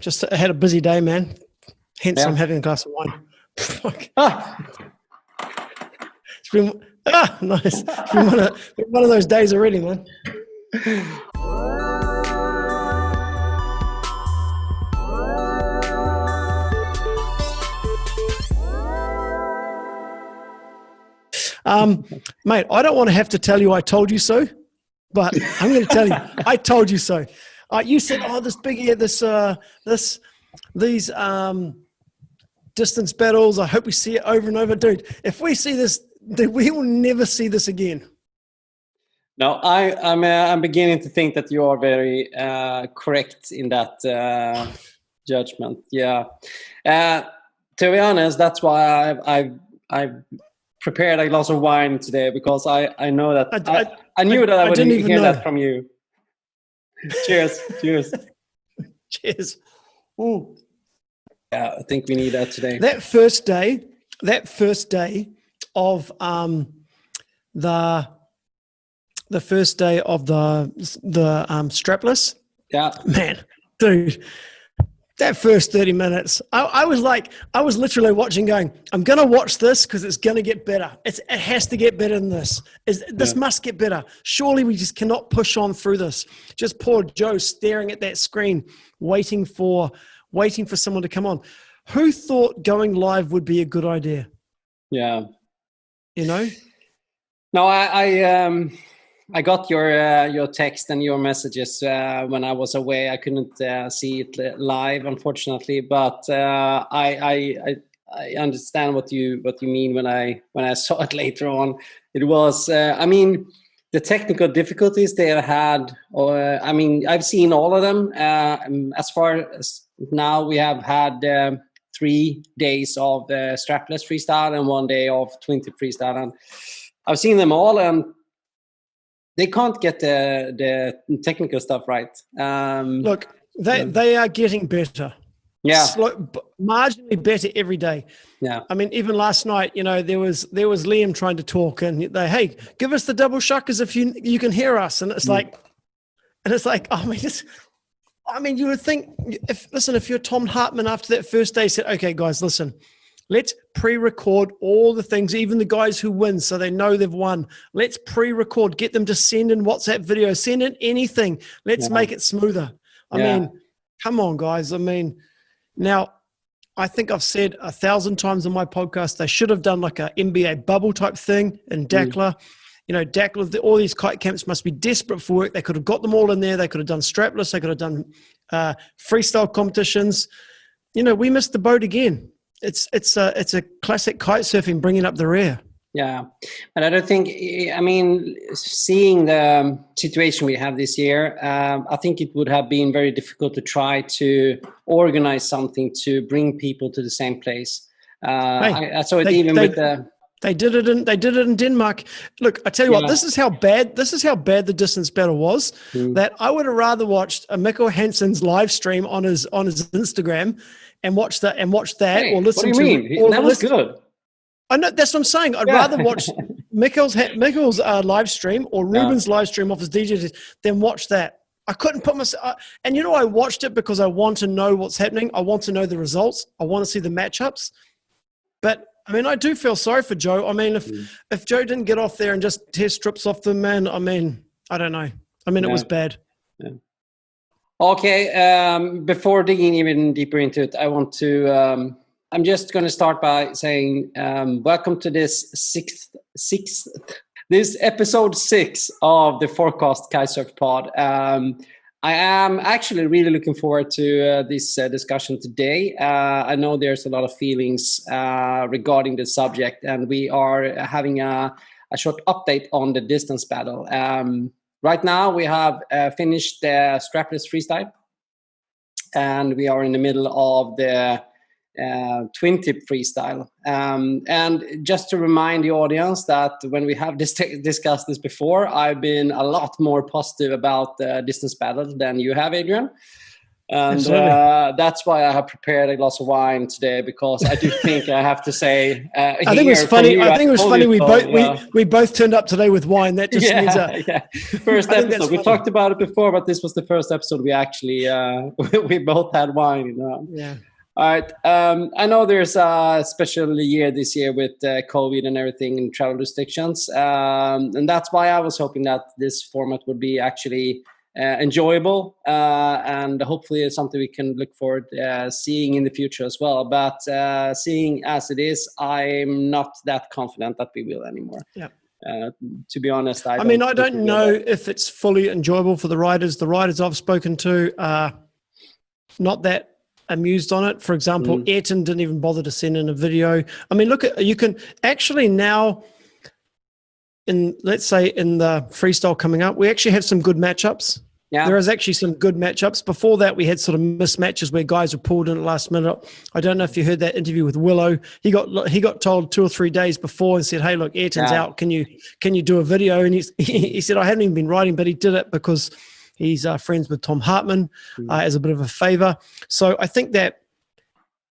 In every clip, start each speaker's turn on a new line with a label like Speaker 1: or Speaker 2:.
Speaker 1: Just I had a busy day, man. Hence,
Speaker 2: Yeah.
Speaker 1: I'm having a glass of wine. Fuck.
Speaker 2: Ah,
Speaker 1: It's been nice. It's been one of those days already, man. Mate, I don't want to have to tell you I told you so, but I'm going to tell you I told you so. You said, "Oh, this big year, these distance battles. I hope we see it over and over, dude. If we see this, we will never see this again."
Speaker 2: no, I'm beginning to think that you are very correct in that judgment. Yeah. To be honest, that's why I've prepared a glass of wine today, because I know that I knew that I wouldn't hear that from you. Cheers. Cheers.
Speaker 1: Cheers. Ooh.
Speaker 2: Yeah, I think we need that today.
Speaker 1: That first day of the first day of the strapless.
Speaker 2: Yeah,
Speaker 1: Man, dude, that first 30 minutes, I was literally watching going, I'm going to watch this because it's going to get better. It has to get better than this. This must get better. Surely we just cannot push on through this. Just poor Joe staring at that screen, waiting for someone to come on. Who thought going live would be a good idea?
Speaker 2: Yeah.
Speaker 1: You know?
Speaker 2: No, I got your text and your messages when I was away. I couldn't see it live, unfortunately, but I understand what you mean when I saw it later on. It was I mean, the technical difficulties they had. I mean, I've seen all of them. As far as now, we have had 3 days of strapless freestyle and 1 day of 20 freestyle, and I've seen them all, and they can't get the technical stuff right.
Speaker 1: Look, they are getting better.
Speaker 2: Yeah,
Speaker 1: marginally better every day.
Speaker 2: Yeah.
Speaker 1: I mean, even last night, you know, there was Liam trying to talk, and hey, give us the double shuckers if you can hear us, and it's like, I mean, you would think if you're Tom Hartman after that first day said, okay, guys, listen, let's pre-record all the things, even the guys who win, so they know they've won. Let's pre-record, get them to send in WhatsApp video, send in anything. Let's make it smoother. I mean, come on, guys. I mean, now, I think I've said 1,000 times on my podcast, they should have done like a NBA bubble type thing in BAKL. You know, BAKL, all these kite camps must be desperate for work. They could have got them all in there. They could have done strapless. They could have done freestyle competitions. You know, we missed the boat again. It's a classic kite surfing bringing up the rear.
Speaker 2: Yeah, but I don't think, I mean, seeing the situation we have this year, I think it would have been very difficult to try to organize something to bring people to the same place. I saw it even with the...
Speaker 1: They did it in Denmark. Look, I tell you what, this is how bad the distance battle was. That I would have rather watched a Mikkel Hansen's live stream on his Instagram and watch that, hey, or listen to.
Speaker 2: What do you mean? That was good.
Speaker 1: I know, that's what I'm saying. I'd rather watch Mikkel's live stream or Ruben's live stream off his DJ than watch that. I couldn't put myself. And you know, I watched it because I want to know what's happening. I want to know the results. I want to see the matchups. But I mean, I do feel sorry for Joe. I mean, if Joe didn't get off there and just tear strips off them, man, I mean, I don't know. I mean, it was bad.
Speaker 2: Yeah. Okay, before digging even deeper into it, I want to, I'm just going to start by saying welcome to this this episode 6 of the Forecast Kitesurf Pod. I am actually really looking forward to this discussion today. I know there's a lot of feelings regarding the subject, and we are having a short update on the distance battle. Right now, we have finished the strapless freestyle, and we are in the middle of the twin tip freestyle. And just to remind the audience that when we have discussed this before, I've been a lot more positive about the distance battle than you have, Adrian. And that's why I have prepared a glass of wine today, because I do think I have to say.
Speaker 1: I think it was funny. I think it was funny. We both turned up today with wine. That just means
Speaker 2: first episode. We talked about it before, but this was the first episode we actually we both had wine.
Speaker 1: Yeah.
Speaker 2: All right. I know there's a special year this year with COVID and everything in travel restrictions, and that's why I was hoping that this format would be actually enjoyable, and hopefully it's something we can look forward seeing in the future as well. But seeing as it is, I'm not that confident that we will anymore.
Speaker 1: Yeah.
Speaker 2: To be honest, I
Speaker 1: don't know if it's fully enjoyable for the riders. The riders I've spoken to are not that amused on it. For example, Ayrton didn't even bother to send in a video. I mean, you can actually now, let's say in the freestyle coming up, we actually have some good matchups.
Speaker 2: Yeah.
Speaker 1: There is actually some good matchups. Before that, we had sort of mismatches where guys were pulled in at the last minute. I don't know if you heard that interview with Willow. He got told 2 or 3 days before and said, "Hey, look, Ayrton's out. Can you do a video?" And he said, "I haven't even been writing," but he did it because he's friends with Tom Hartman as a bit of a favor. So I think that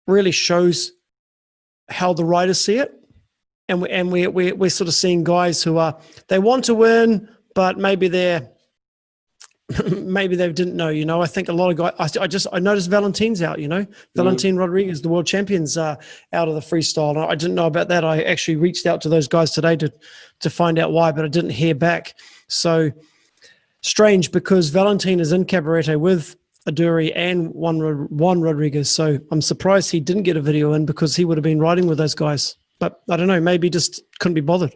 Speaker 1: really shows how the riders see it, and we're sort of seeing guys who they want to win, but maybe maybe they didn't know. I think a lot of guys. I noticed Valentin's out. Valentin Rodriguez, the world champions, out of the freestyle. I didn't know about that. I actually reached out to those guys today to find out why, but I didn't hear back. So strange, because Valentin is in Cabarete with Aduri and Juan Rodriguez. So I'm surprised he didn't get a video in, because he would have been riding with those guys. But I don't know, maybe just couldn't be bothered.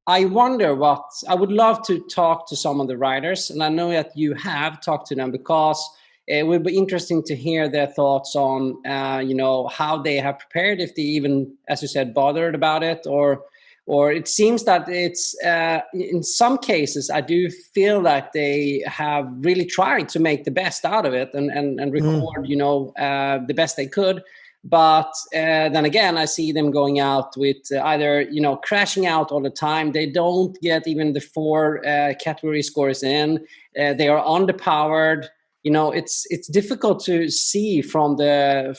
Speaker 2: I wonder I would love to talk to some of the riders, and I know that you have talked to them, because it would be interesting to hear their thoughts on, how they have prepared, if they even, as you said, bothered about it, or it seems that it's, in some cases, I do feel like they have really tried to make the best out of it and record, the best they could. But then again, I see them going out with either, crashing out all the time. They don't get even the 4 category scores in. They are underpowered. It's difficult to see from the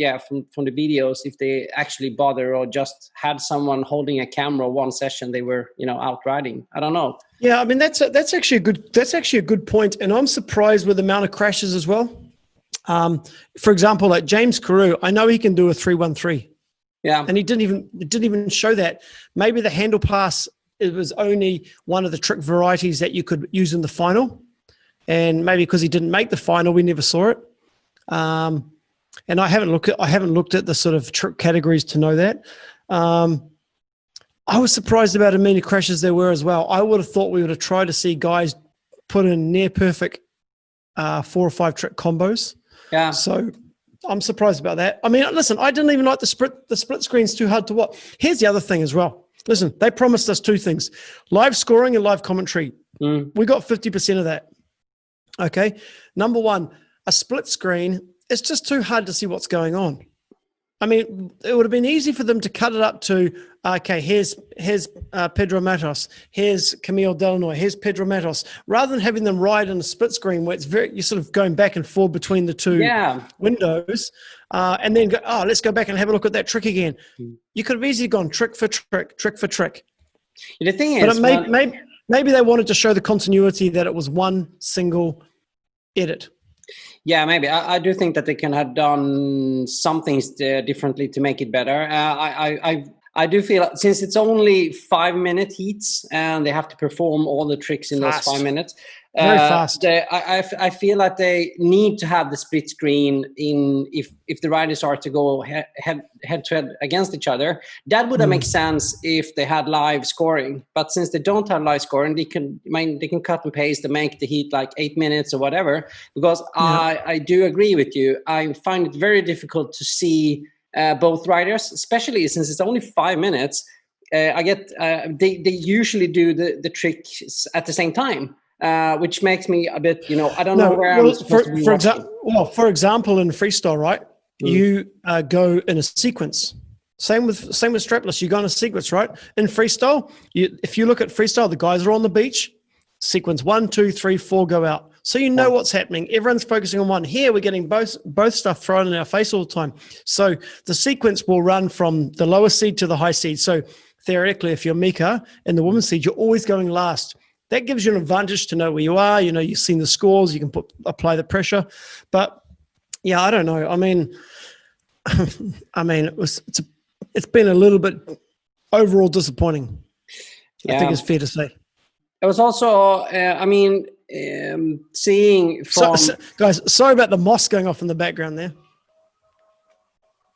Speaker 2: videos if they actually bother, or just had someone holding a camera one session they were out riding. I don't know.
Speaker 1: Yeah, I mean that's actually a good point, and I'm surprised with the amount of crashes as well. For example, like James Carew, I know he can do a 313.
Speaker 2: Yeah,
Speaker 1: and he didn't even show that. Maybe the handle pass, it was only one of the trick varieties that you could use in the final, and maybe because he didn't make the final, we never saw it. And I haven't looked at the sort of trick categories to know that. I was surprised about how many crashes there were as well. I would have thought we would have tried to see guys put in near perfect 4 or 5 trick combos.
Speaker 2: Yeah.
Speaker 1: So I'm surprised about that. I mean, listen, I didn't even like the split screen's too hard to watch. Here's the other thing as well. Listen, they promised us 2 things: live scoring and live commentary. We got 50% of that. Okay. Number 1, a split screen, it's just too hard to see what's going on. I mean, it would have been easy for them to cut it up to, okay, here's Pedro Matos, here's Camille Delanoy, here's Pedro Matos, rather than having them ride in a split screen where you're sort of going back and forth between the 2 windows, and then go, let's go back and have a look at that trick again. You could have easily gone trick for trick, trick for trick.
Speaker 2: The thing is,
Speaker 1: but maybe they wanted to show the continuity, that it was one single edit.
Speaker 2: Yeah, maybe. I do think that they can have done some things differently to make it better. I do feel, since it's only 5-minute heats and they have to perform all the tricks in those 5 minutes.
Speaker 1: Very fast.
Speaker 2: I feel like they need to have the split screen if the riders are to go head to head against each other. That would make sense if they had live scoring. But since they don't have live scoring, they can cut and paste and make the heat like 8 minutes or whatever. Because I do agree with you. I find it very difficult to see both riders, especially since it's only 5 minutes. I get they usually do the tricks at the same time. Which makes me a bit, I don't know where I'm supposed to be watching.
Speaker 1: For example, in freestyle, right? You go in a sequence. Same with strapless. You go in a sequence, right? In freestyle, if you look at freestyle, the guys are on the beach. Sequence 1, 2, 3, 4 go out. So you know what's happening. Everyone's focusing on one. Here we're getting both stuff thrown in our face all the time. So the sequence will run from the lower seed to the high seed. So theoretically, if you're Mika in the women's seed, you're always going last. That gives you an advantage to know where you are. You know, you've seen the scores. You can apply the pressure. But yeah, I don't know. I mean, it's been a little bit overall disappointing. I think it's fair to say.
Speaker 2: It was also, seeing from...
Speaker 1: guys, sorry about the mosque going off in the background there.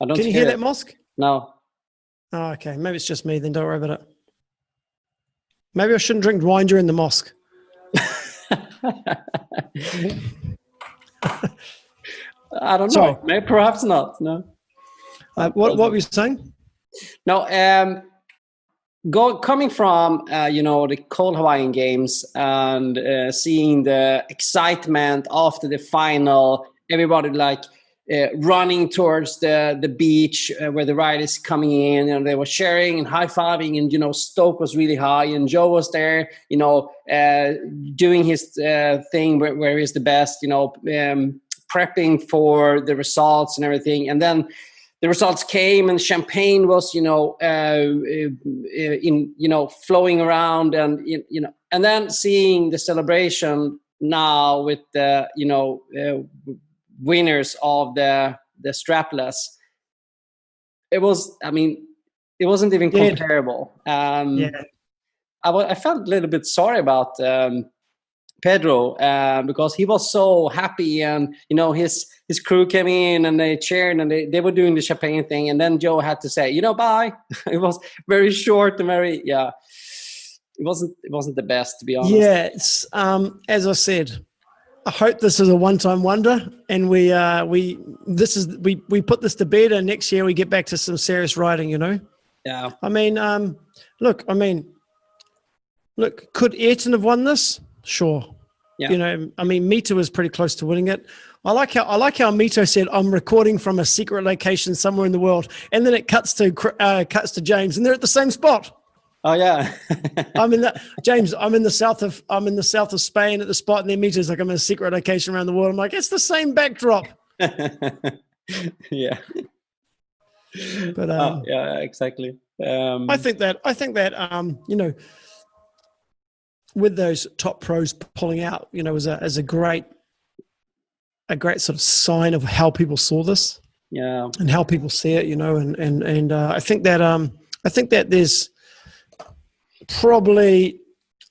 Speaker 1: Can you hear that mosque?
Speaker 2: No.
Speaker 1: Oh, okay. Maybe it's just me. Then don't worry about it. Maybe I shouldn't drink wine during the mosque.
Speaker 2: I don't know. Maybe, perhaps not. No.
Speaker 1: What were you saying?
Speaker 2: No. Coming from the cold Hawaiian Games and seeing the excitement after the final, everybody running towards the beach where the ride is coming in, and they were sharing and high-fiving, and stoke was really high, and Joe was there, doing his thing where he's the best, prepping for the results and everything. And then the results came, and champagne was flowing around, and then seeing the celebration now with the winners of the strapless, it wasn't even comparable. I felt a little bit sorry about Pedro because he was so happy, and his crew came in and they cheered and they were doing the champagne thing, and then Joe had to say bye. It was very short and very it wasn't the best, to be honest.
Speaker 1: Yeah, it's as I said, I hope this is a one-time wonder, and we put this to bed, and next year we get back to some serious riding.
Speaker 2: Yeah.
Speaker 1: Look, could Ayrton have won this? Sure.
Speaker 2: Yeah.
Speaker 1: Mito was pretty close to winning it. I like how Mito said, "I'm recording from a secret location somewhere in the world," and then it cuts to James, and they're at the same spot.
Speaker 2: Oh yeah.
Speaker 1: James, I'm in the south of Spain at the spot, and then Mito's like, "I'm in a secret location around the world." I'm like, it's the same backdrop.
Speaker 2: Yeah.
Speaker 1: But
Speaker 2: yeah, exactly.
Speaker 1: I think that with those top pros pulling out, as a great sort of sign of how people saw this, and how people see it, and I think that there's probably,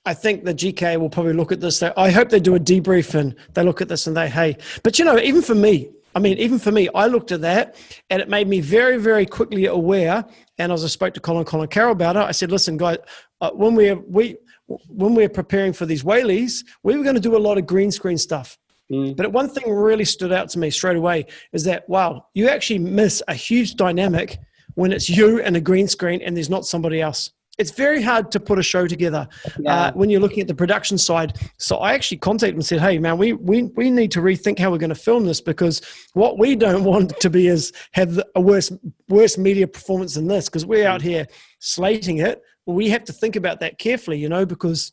Speaker 1: I think the GKA will probably look at this. I hope they do a debrief and they look at this and but even for me, I looked at that and it made me very, very quickly aware. And as I spoke to Colin Carroll about it, I said, listen, guys, when we're preparing for these whaleys, we were going to do a lot of green screen stuff. But one thing really stood out to me straight away is that, wow, you actually miss a huge dynamic when it's you and a green screen and there's not somebody else. It's very hard to put a show together when you're looking at the production side. So I actually contacted him and said, hey, man, we need to rethink how we're going to film this, because what we don't want to be is have a worse media performance than this, because we're out here slating it. We have to think about that carefully, because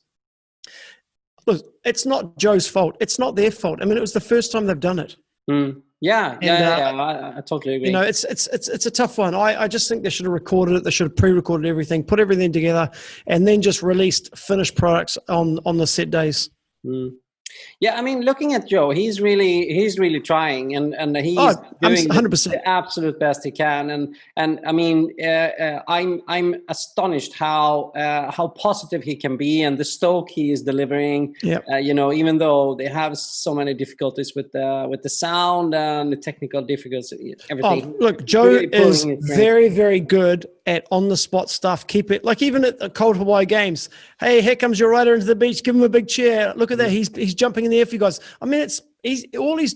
Speaker 1: look, it's not Joe's fault. It's not their fault. It was the first time they've done it.
Speaker 2: Yeah, I totally agree.
Speaker 1: It's a tough one. I just think they should have recorded it. They should have pre-recorded everything, put everything together, and then just released finished products on the set days.
Speaker 2: Yeah, looking at Joe, he's really trying, and he's doing
Speaker 1: 100%.
Speaker 2: the absolute best he can. And I'm astonished how positive he can be, and the stoke he is delivering.
Speaker 1: Yep.
Speaker 2: Even though they have so many difficulties with the sound and the technical difficulties, everything.
Speaker 1: Look, Joe is very, very good at on-the-spot stuff. Keep it, like even at the cold Hawaii Games. Hey, here comes your rider into the beach. Give him a big cheer. Look at that. He's jumping in the air for you guys. He's always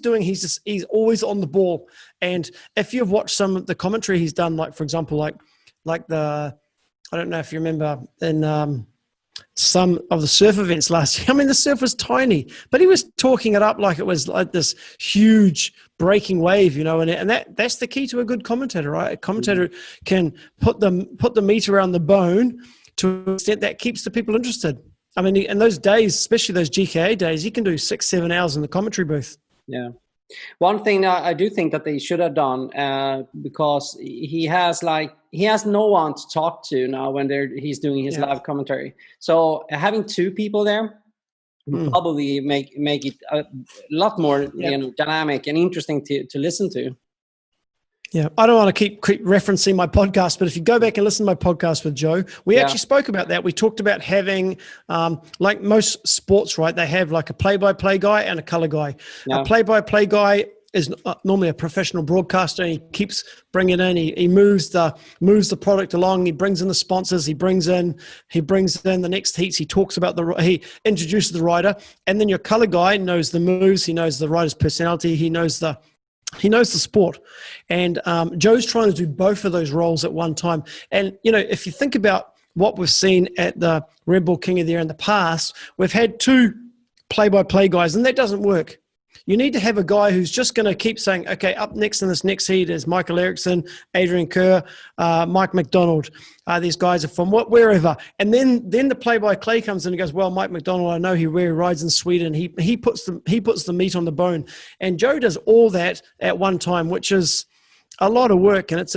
Speaker 1: on the ball. And if you've watched some of the commentary he's done, like for example, like I don't know if you remember in some of the surf events last year. The surf was tiny, but he was talking it up like it was like this huge breaking wave, and that's the key to a good commentator, right? A commentator can put the meat around the bone to an extent that keeps the people interested. I mean, in those days, especially those GKA days, he can do 6-7 hours in the commentary booth.
Speaker 2: Yeah. One thing I do think that they should have done, because he has no one to talk to now when he's doing his live commentary. So having two people there would probably make it a lot more dynamic and interesting to listen to.
Speaker 1: Yeah, I don't want to keep referencing my podcast, but if you go back and listen to my podcast with Joe, we actually spoke about that. We talked about having, like most sports, right? They have like a play-by-play guy and a color guy. Yeah. A play-by-play guy is normally a professional broadcaster. And he keeps bringing in. He moves the product along. He brings in the sponsors. He brings in the next heats. He talks about he introduces the rider, and then your color guy knows the moves. He knows the rider's personality. He knows the sport. And Joe's trying to do both of those roles at one time. And, if you think about what we've seen at the Red Bull King of the Air in the past, we've had two play-by-play guys, and that doesn't work. You need to have a guy who's just going to keep saying, okay, up next in this next heat is Michael Ericsson, Adrian Kerr, Mike McDonald. These guys are from wherever. And then the play-by-play comes in and goes, well, Mike McDonald, I know he rides in Sweden. He puts the meat on the bone. And Joe does all that at one time, which is a lot of work. And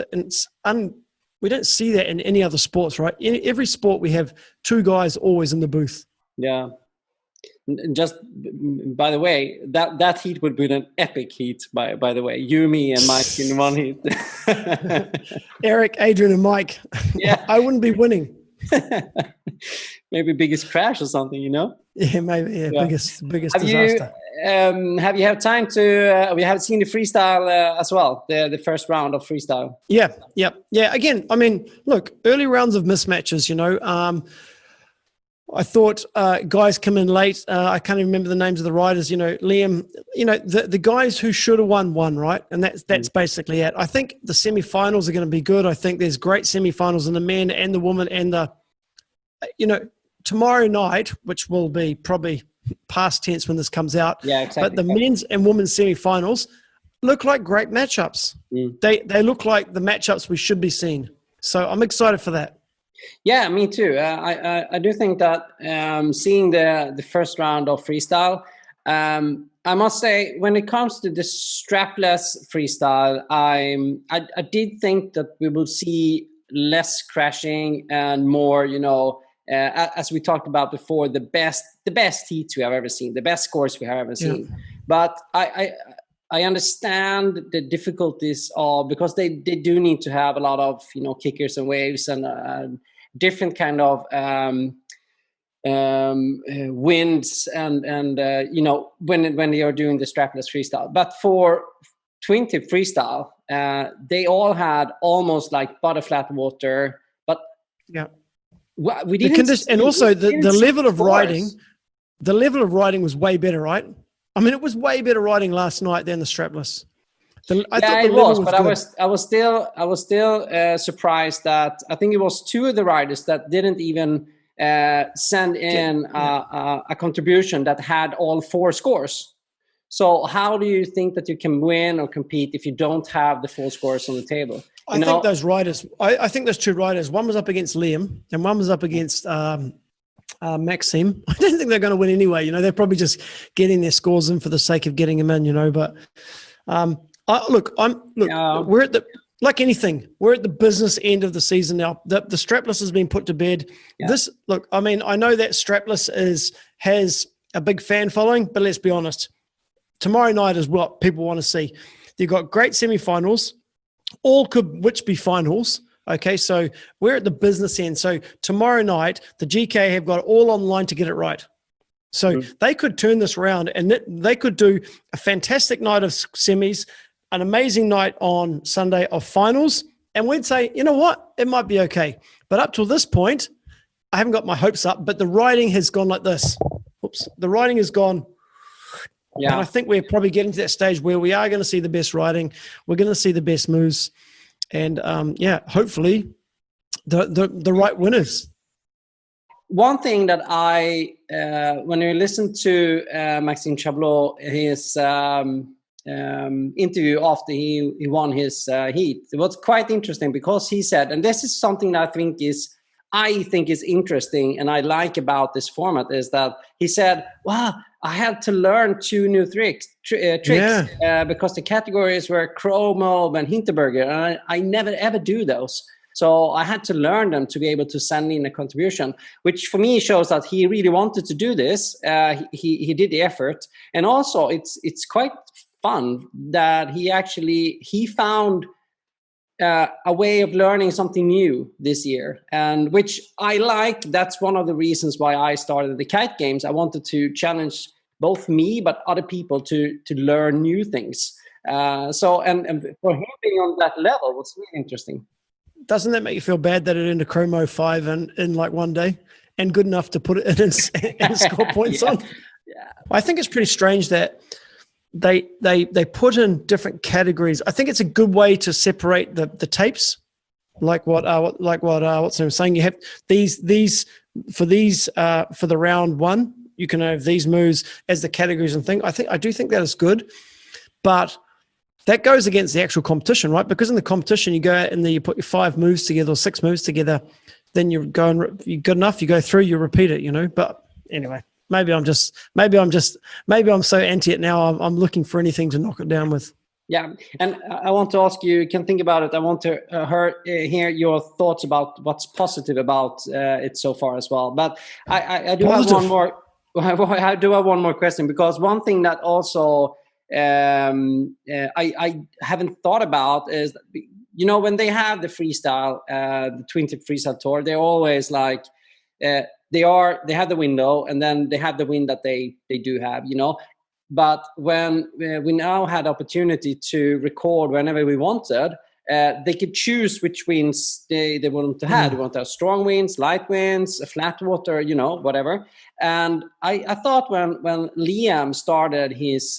Speaker 1: we don't see that in any other sports, right? In every sport, we have two guys always in the booth.
Speaker 2: Yeah. Just by the way, that heat would be an epic heat. By the way, you, me, and Mike in one heat.
Speaker 1: Eric, Adrian, and Mike. Yeah, I wouldn't be winning.
Speaker 2: Maybe biggest crash or something,
Speaker 1: Yeah, maybe. Yeah. Biggest disaster.
Speaker 2: Have you had time to? We have seen the freestyle as well. The first round of freestyle.
Speaker 1: Yeah. Again, I mean, look, early rounds of mismatches. I thought guys come in late. I can't even remember the names of the riders. Liam. The guys who should have won, right? And that's basically it. I think the semifinals are going to be good. I think there's great semifinals in the men and the women and the. Tomorrow night, which will be probably past tense when this comes out.
Speaker 2: Yeah, exactly.
Speaker 1: But the men's and women's semifinals look like great matchups. They look like the matchups we should be seeing. So I'm excited for that.
Speaker 2: Yeah, me too. I do think that seeing the first round of freestyle, I must say, when it comes to the strapless freestyle, I did think that we will see less crashing and more, as we talked about before, the best heats we have ever seen, the best scores we have ever seen. Yeah. But I understand the difficulties because they do need to have a lot of kickers and waves and different kind of winds and when they are doing the strapless freestyle. But for twin tip freestyle, they all had almost like butterflat water, but
Speaker 1: yeah,
Speaker 2: we didn't.
Speaker 1: And also the level of riding, the level of riding was way better, right? I mean, it was way better riding last night than the strapless.
Speaker 2: I was still surprised that I think it was two of the riders that didn't even send in a contribution that had all four scores. So how do you think that you can win or compete if you don't have the full scores on the table?
Speaker 1: I think those riders, I think those two riders, one was up against Liam and one was up against Maxime. I don't think they're going to win anyway. They're probably just getting their scores in for the sake of getting them in, but we're at like anything, we're at the business end of the season now. The strapless has been put to bed. Yeah. I know that strapless has a big fan following, but let's be honest. Tomorrow night is what people want to see. You've got great semifinals, all could which be finals. Okay, so we're at the business end. So tomorrow night, the GKA have got all online to get it right. So they could turn this around and they could do a fantastic night of semis, an amazing night on Sunday of finals, and we'd say, you know what, it might be okay. But up till this point, I haven't got my hopes up, but the riding has gone like this. The riding has gone. Yeah. And I think we're probably getting to that stage where we are going to see the best riding. We're going to see the best moves. And hopefully the right winners.
Speaker 2: One thing that when you listen to Maxime Chablot, his interview after he won his heat, it was quite interesting because he said, and this is something that I think is I think is interesting and I like about this format is that he said, wow, I had to learn 2 new tricks because the categories were Chromo and Hinterberger, and I never ever do those. So I had to learn them to be able to send in a contribution, which for me shows that he really wanted to do this. He did the effort, and also it's quite fun that he found a way of learning something new this year, and which I like. That's one of the reasons why I started the Kite Games. I wanted to challenge both me but other people to learn new things. So for him being on that level was really interesting.
Speaker 1: Doesn't that make you feel bad that it ended Chromo 5 in like one day and good enough to put it in and score points on?
Speaker 2: Yeah.
Speaker 1: I think it's pretty strange that they put in different categories. I think it's a good way to separate the tapes, like what what's him saying. You have these for the round 1. You can have these moves as the categories and thing. I do think that is good, but that goes against the actual competition, right? Because in the competition, you go out and then you put your 5 moves together or 6 moves together. Then you're good enough. You go through, you repeat it, But anyway, maybe I'm so anti it now. I'm looking for anything to knock it down with.
Speaker 2: Yeah, and I want to ask you. Can think about it. I want to hear your thoughts about what's positive about it so far as well. But I do have one more. I do have one more question, because one thing that also I haven't thought about is, when they have the freestyle, the twin tip freestyle tour, they're always like they have the window, and then they have the win that they do have, But when we now had opportunity to record whenever we wanted, they could choose which winds they want to have. They want to have strong winds, light winds, a flat water, whatever. And I thought when Liam started his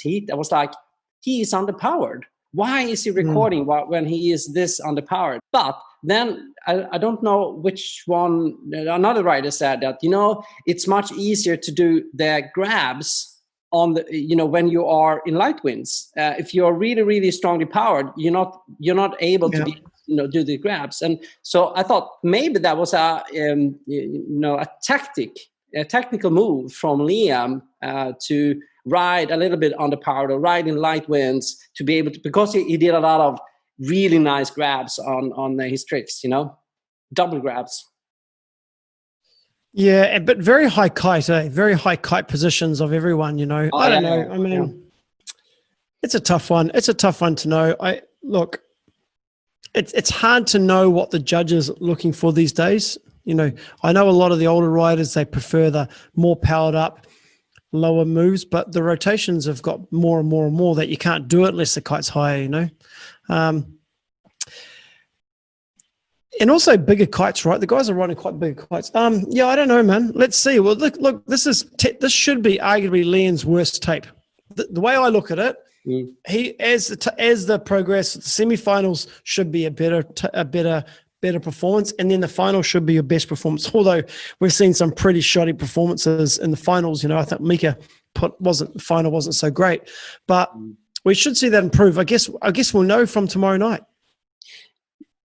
Speaker 2: heat, I was like, he is underpowered. Why is he recording when he is this underpowered? But then I don't know which one. Another writer said that it's much easier to do the grabs on the when you are in light winds. If you're really, really strongly powered, you're not able to be do the grabs. And so I thought maybe that was a technical move from Liam to ride a little bit underpowered or ride in light winds to be able to, because he did a lot of really nice grabs on his tricks, double grabs.
Speaker 1: Yeah, but very high kite, very high kite positions of everyone, I don't know. I mean, it's a tough one. It's a tough one to know. It's hard to know what the judges are looking for these days. I know a lot of the older riders, they prefer the more powered up, lower moves, but the rotations have got more and more and more that you can't do it unless the kite's higher, And also bigger kites, right? The guys are riding quite big kites. I don't know, man. Let's see. Well, look. This should be arguably Liam's worst tape. The way I look at it, he as the progress, the semifinals should be a better performance, and then the final should be your best performance. Although we've seen some pretty shoddy performances in the finals. I think Mika wasn't so great, but we should see that improve. I guess we'll know from tomorrow night.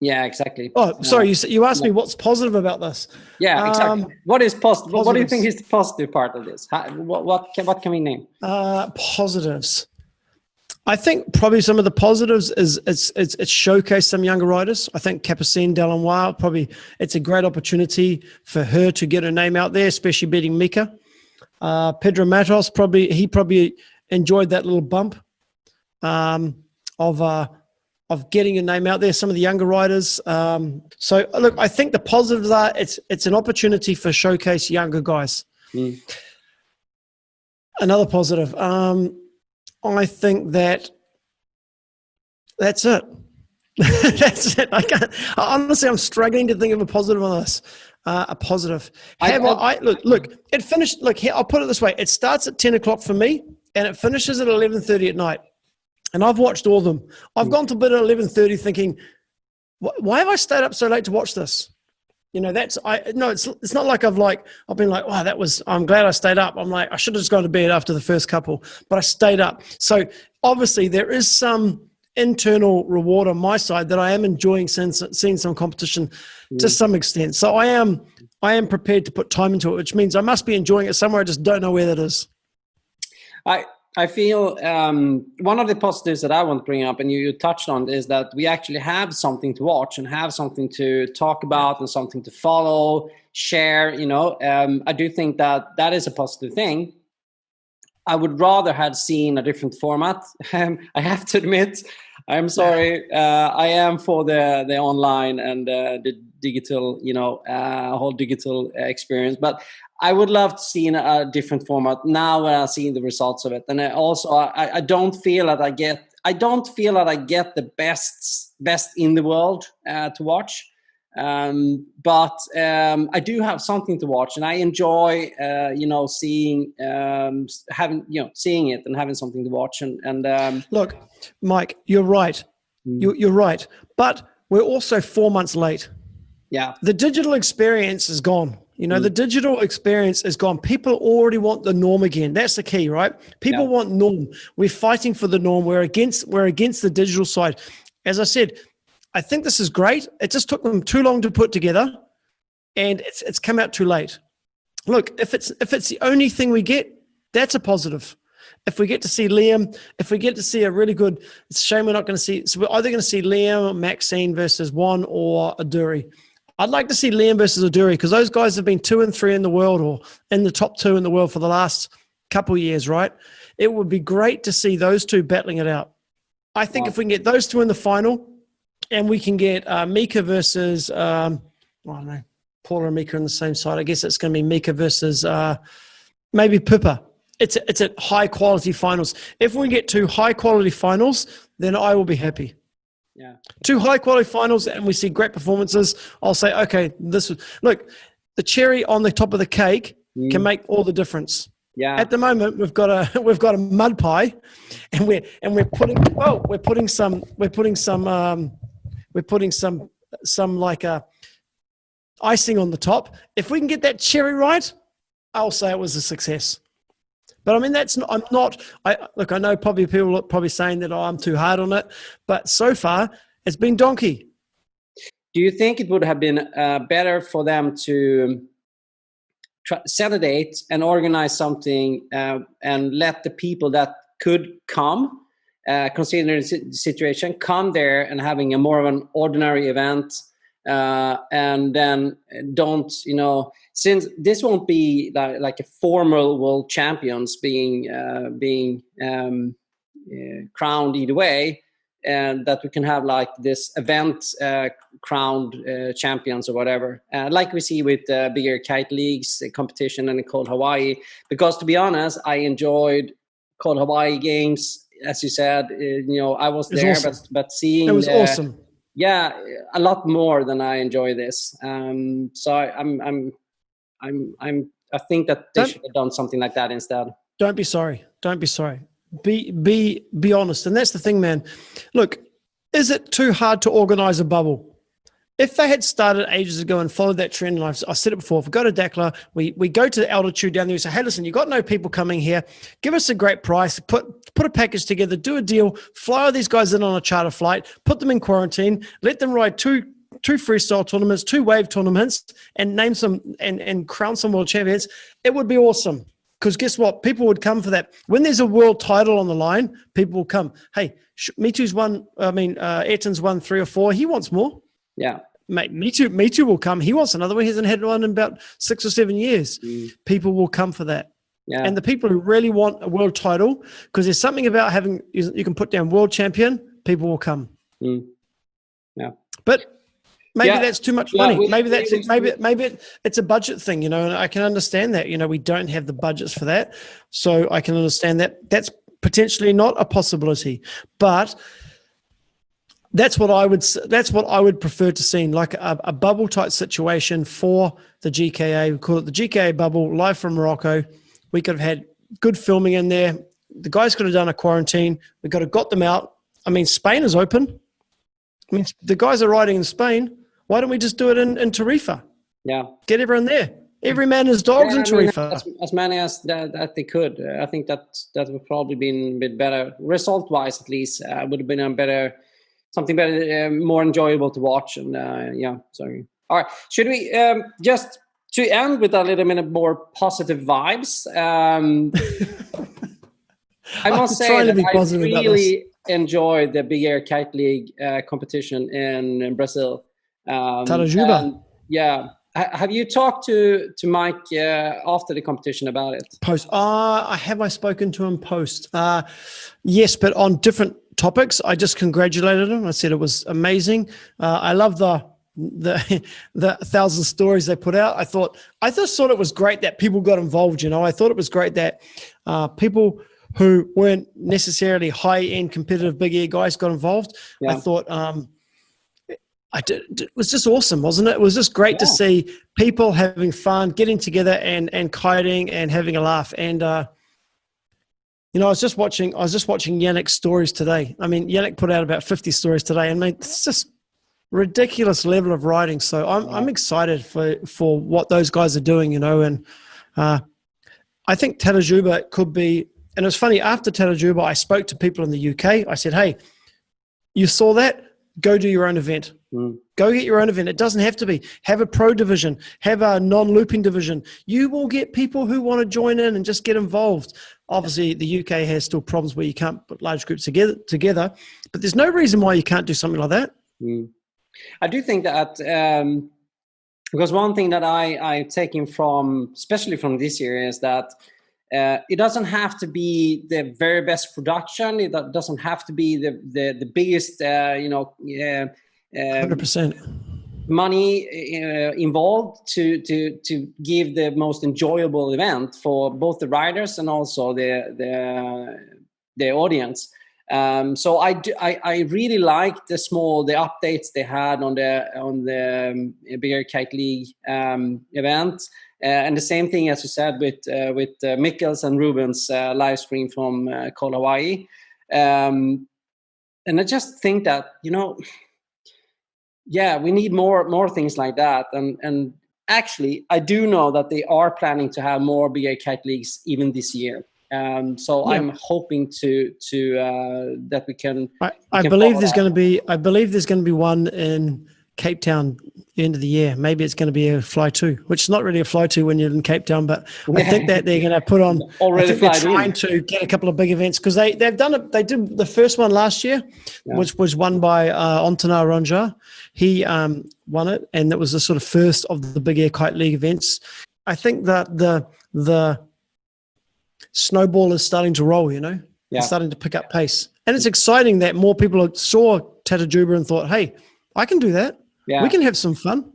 Speaker 1: Yeah,
Speaker 2: exactly.
Speaker 1: Oh, sorry. You asked me what's positive about this.
Speaker 2: Yeah, exactly. What is positive? What do you think is the positive part of this? What can we name?
Speaker 1: Positives. I think probably some of the positives is it's showcased some younger riders. I think Capucine Delanois, probably it's a great opportunity for her to get her name out there, especially beating Mika. Pedro Matos, he probably enjoyed that little bump of getting your name out there, some of the younger riders. So look, I think the positives are it's an opportunity for showcase younger guys. Another positive, I think that's it. That's it. Honestly, I'm struggling to think of a positive on this. A positive. Look, it finished. Look, here, I'll put it this way. It starts at 10 o'clock for me and it finishes at 11:30 at night. And I've watched all of them. I've gone to bed at 11:30 thinking, why have I stayed up so late to watch this? It's not like I've been like, wow, I'm glad I stayed up. I'm like, I should have just gone to bed after the first couple, but I stayed up. So obviously there is some internal reward on my side that I am enjoying seeing some competition to some extent. So I am prepared to put time into it, which means I must be enjoying it somewhere. I just don't know where that is.
Speaker 2: I feel one of the positives that I want to bring up, and you touched on, is that we actually have something to watch and have something to talk about and something to follow, share. I do think that is a positive thing. I would rather have seen a different format. I have to admit, I'm sorry. I am for the online and the digital, whole digital experience. But I would love to see a different format now when I see the results of it. And I don't feel that I get the best in the world to watch. But I do have something to watch, and I enjoy seeing seeing it and having something to watch. And
Speaker 1: look, Mike, you're right. You're right, but we're also 4 months late.
Speaker 2: Yeah,
Speaker 1: the digital experience is gone. The digital experience is gone. People already want the norm again. That's the key, right? People want norm. We're fighting for the norm. We're against the digital side. As I said, I think this is great. It just took them too long to put together, and it's come out too late. Look, if it's the only thing we get, that's a positive. If we get to see Liam, if we get to see a really good, it's a shame we're not going to see. So we're either going to see Liam, Maxine versus Juan or Aduri. I'd like to see Liam versus Aduri because those guys have been 2 and 3 in the world or in the top 2 in the world for the last couple of years, right? It would be great to see those two battling it out. I think if we can get those two in the final, and we can get Mika versus, I don't know, Paula and Mika on the same side. I guess it's going to be Mika versus maybe Pippa. It's a high-quality finals. If we get 2 high-quality finals, then I will be happy.
Speaker 2: Yeah.
Speaker 1: 2 high-quality finals, and we see great performances. I'll say, okay, look, the cherry on the top of the cake can make all the difference.
Speaker 2: Yeah.
Speaker 1: At the moment, we've got a mud pie, and we're putting some like icing on the top. If we can get that cherry right, I'll say it was a success. But I mean, I know probably people are probably saying that I'm too hard on it, but so far it's been donkey.
Speaker 2: Do you think it would have been better for them to set a date and organize something and let the people that could come, considering the situation, come there and having a more of an ordinary event, and then don't, since this won't be like a formal world champions being crowned either way, and that we can have like this event crowned champions or whatever, like we see with bigger kite leagues competition in Cold Hawaii. Because to be honest, I enjoyed Cold Hawaii games, as you said. I was there, awesome. but seeing
Speaker 1: it was awesome.
Speaker 2: Yeah, a lot more than I enjoy this. So I think that they should have done something like that instead.
Speaker 1: Don't be sorry. Don't be sorry. Be honest. And that's the thing, man. Look, is it too hard to organize a bubble? If they had started ages ago and followed that trend, and I said it before, if we go to DAKL, we go to the altitude down there, we say, hey, listen, you've got no people coming here. Give us a great price. Put a package together, do a deal, fly all these guys in on a charter flight, put them in quarantine, let them ride two freestyle tournaments, 2 wave tournaments, and name some and crown some world champions. It would be awesome. Because guess what? People would come for that. When there's a world title on the line, people will come. Hey, Ayrton's won 3 or 4. He wants more.
Speaker 2: Yeah.
Speaker 1: Mate, Me Too will come. He wants another one. He hasn't had one in about 6 or 7 years. People will come for that.
Speaker 2: Yeah.
Speaker 1: And the people who really want a world title, because there's something about having, you can put down world champion, people will come.
Speaker 2: Yeah.
Speaker 1: But maybe that's too much money. Maybe it's a budget thing, and I can understand that. We don't have the budgets for that. So I can understand that. That's potentially not a possibility. But that's what I would prefer to see, like a bubble type situation for the GKA. We call it the GKA bubble, live from Morocco. We could have had good filming in there. The guys could have done a quarantine. We could have got them out. I mean, Spain is open. I mean, the guys are riding in Spain. Why don't we just do it in Tarifa?
Speaker 2: Yeah.
Speaker 1: Get everyone there. Every man his dogs in Tarifa.
Speaker 2: As many as that they could. I think that would probably been a bit better, result-wise at least. Would have been something better, more enjoyable to watch. And yeah, sorry. All right, should we just to end with a little bit more positive vibes? I must say that I really enjoyed the Big Air Kite League competition in Brazil.
Speaker 1: Tatajuba.
Speaker 2: Yeah. Have you talked to Mike after the competition about it?
Speaker 1: Post. Have I spoken to him post? Yes, but on different topics. I just congratulated him. I said it was amazing. I love the 1,000 stories they put out. I just thought it was great that people got involved. I thought it was great that people who weren't necessarily high-end competitive big air guys got involved. Yeah. I thought it was just awesome, wasn't it? It was just great to see people having fun, getting together and kiting and having a laugh. And I was just watching Yannick's stories today. I mean, Yannick put out about 50 stories today, and it's just ridiculous level of writing. So I'm excited for what those guys are doing, and I think Tatajuba could be. And it was funny, after Tatajuba, I spoke to people in the UK. I said, hey, you saw that? Go do your own event. Go get your own event. It doesn't have to be. Have a pro division. Have a non-looping division. You will get people who want to join in and just get involved. Obviously, the UK has still problems where you can't put large groups together, but there's no reason why you can't do something like that.
Speaker 2: I do think that because one thing that I've taken from, especially from this year, is that it doesn't have to be the very best production. It doesn't have to be the biggest,
Speaker 1: 100%
Speaker 2: money involved to give the most enjoyable event for both the riders and also the audience. So I really liked the updates they had on the Big Air Kite League event. And the same thing, as you said, with Mikkel's and Ruben's live stream from Koh Hawaii. And I just think that, we need more things like that. And actually, I do know that they are planning to have more Big Air Kite Leagues even this year. So I'm hoping to that we can.
Speaker 1: I believe there's going to be one in Cape Town end of the year. Maybe it's going to be a fly to, which is not really a fly to when you're in Cape Town, but I think that they're going to put on. Already they're trying to get a couple of big events because they've done it. They did the first one last year, which was won by Antona Ronja. He won it, and that was the sort of first of the Big Air Kite League events. I think that the snowball is starting to roll. It's starting to pick up pace, and it's exciting that more people saw Tatajuba and thought, "Hey, I can do that. We can have some fun."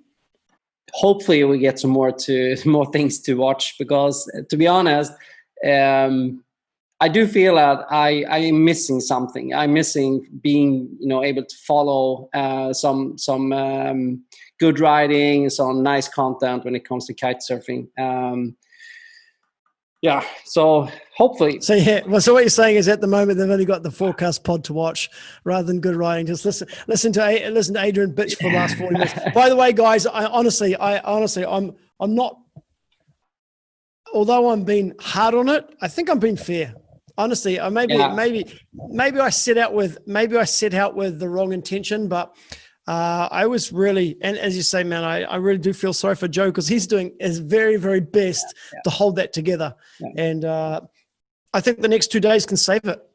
Speaker 2: Hopefully we get some more things to watch, because to be honest, I do feel that I'm missing something. I'm missing being, able to follow some good riding, some nice content when it comes to kite surfing. So hopefully.
Speaker 1: So so what you're saying is, at the moment they've only got the forecast pod to watch rather than good riding. Just listen to Adrian bitch for the last 40 minutes. By the way, guys, I'm not. Although I'm being hard on it, I think I'm being fair. Honestly, maybe I set out with the wrong intention, but. I was really, and as you say, man, I really do feel sorry for Joe, because he's doing his very, very best to hold that together. And I think the next 2 days can save it.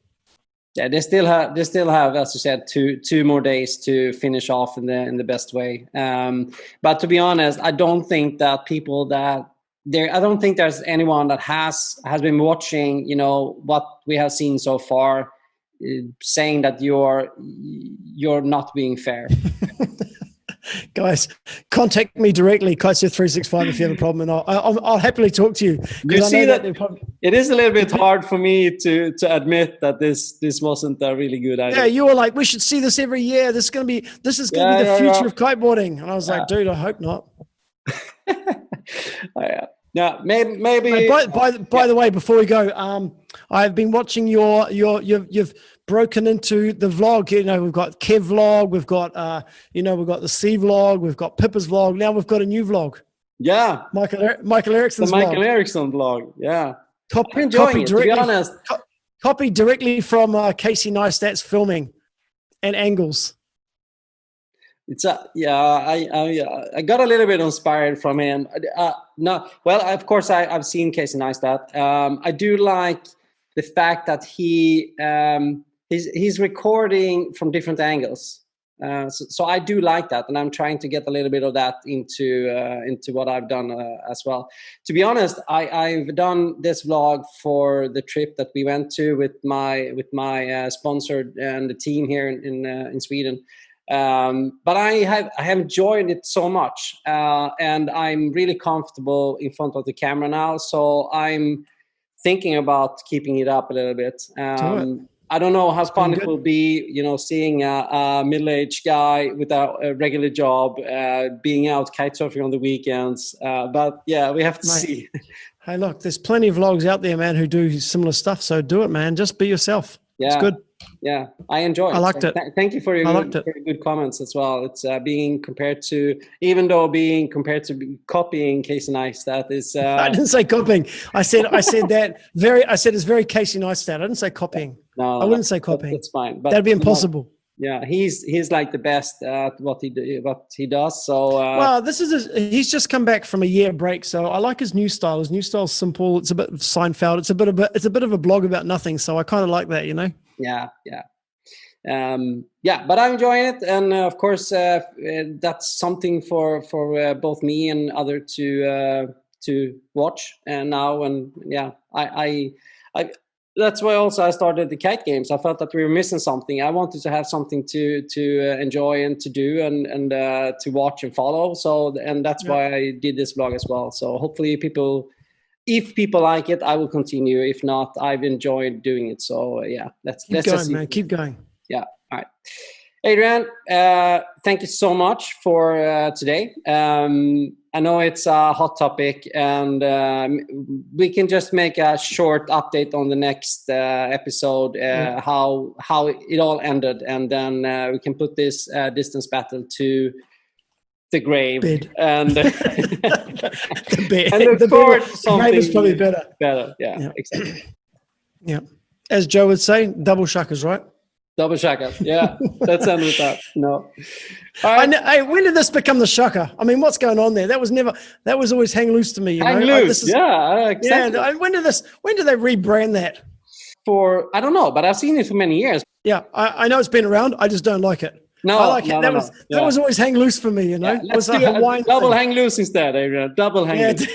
Speaker 2: Yeah, they still have, as you said, two more days to finish off in the best way. But to be honest, I don't think that I don't think there's anyone that has been watching, what we have seen so far, saying that you're not being fair.
Speaker 1: Guys, contact me directly, Kitesurf365, if you have a problem, and I'll happily talk to you.
Speaker 2: You see that it is a little bit hard for me to admit that this wasn't a really good idea.
Speaker 1: Yeah, you were like, we should see this every year. This is going to be the future of kiteboarding, and I was like, dude, I hope not.
Speaker 2: Yeah, maybe.
Speaker 1: By the way, before we go, I've been watching you've broken into the vlog. We've got Kev vlog, we've got we've got the C vlog, we've got Pippa's vlog. Now we've got a new vlog.
Speaker 2: Yeah.
Speaker 1: Michael Ericsson's
Speaker 2: The Michael
Speaker 1: vlog.
Speaker 2: Ericsson vlog. Yeah. I'm enjoying it, to be honest.
Speaker 1: Copied directly from Casey Neistat's filming and angles.
Speaker 2: It's I got a little bit inspired from him. No, well, of course I've seen Casey Neistat. I do like the fact that he's recording from different angles. So I do like that, and I'm trying to get a little bit of that into what I've done as well. To be honest, I've done this vlog for the trip that we went to with my sponsor and the team here in Sweden. But I have enjoyed it so much, and I'm really comfortable in front of the camera now. So I'm thinking about keeping it up a little bit. I don't know how fun it will be, seeing a middle-aged guy without a regular job, being out kite surfing on the weekends. But yeah, we have to see.
Speaker 1: Hey, look, there's plenty of vlogs out there, man, who do similar stuff. So do it, man. Just be yourself.
Speaker 2: Yeah.
Speaker 1: It's good.
Speaker 2: Yeah, I enjoy it.
Speaker 1: I liked it.
Speaker 2: Thank you for your good comments as well. It's being compared to copying Casey Neistat is.
Speaker 1: I didn't say copying. I said it's very Casey Neistat. I didn't say copying.
Speaker 2: No,
Speaker 1: I wouldn't say copying.
Speaker 2: That's fine. But
Speaker 1: that'd be impossible.
Speaker 2: Yeah, he's like the best at what he does. So
Speaker 1: well, he's just come back from a year break, so I like his new style. His new style's simple. It's a bit of Seinfeld. It's a bit of a blog about nothing. So I kind of like that,
Speaker 2: Yeah. But I'm enjoying it, and of course that's something for both me and other to watch. And now, and I that's why also I started the Kite Games. I felt that we were missing something. I wanted to have something to enjoy and to do and to watch and follow. So, and that's why I did this vlog as well. So hopefully if people like it, I will continue. If not, I've enjoyed doing it. So yeah, let's
Speaker 1: going, man. Keep going.
Speaker 2: Yeah. All right. Adrian, thank you so much for today. I know it's a hot topic, and we can just make a short update on the next episode, how it all ended, and then we can put this distance battle to the grave. And
Speaker 1: the bed.
Speaker 2: And look forward to something.
Speaker 1: The grave is probably better.
Speaker 2: Yeah, exactly.
Speaker 1: Yeah. As Joe would say, double shakas, right?
Speaker 2: Double shaka. Yeah, let's end with that. No. All right.
Speaker 1: Hey, when did this become the shaka? I mean, what's going on there? That was always hang loose to me.
Speaker 2: Hang loose. Exactly.
Speaker 1: Yeah. When did they rebrand that?
Speaker 2: I don't know, but I've seen it for many years.
Speaker 1: Yeah, I know it's been around. I just don't like it.
Speaker 2: No,
Speaker 1: I like it. That was always hang loose for me.
Speaker 2: Yeah, let's do a double hang loose instead, Adrian. Double hang loose.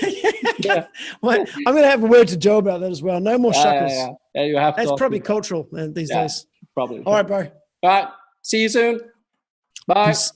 Speaker 1: Yeah. Well, I'm going to have a word to Joe about that as well. No more shakas.
Speaker 2: Yeah, you have to.
Speaker 1: That's probably cultural these days.
Speaker 2: Probably.
Speaker 1: All right, bro.
Speaker 2: All right. See you soon. Bye.
Speaker 1: Peace.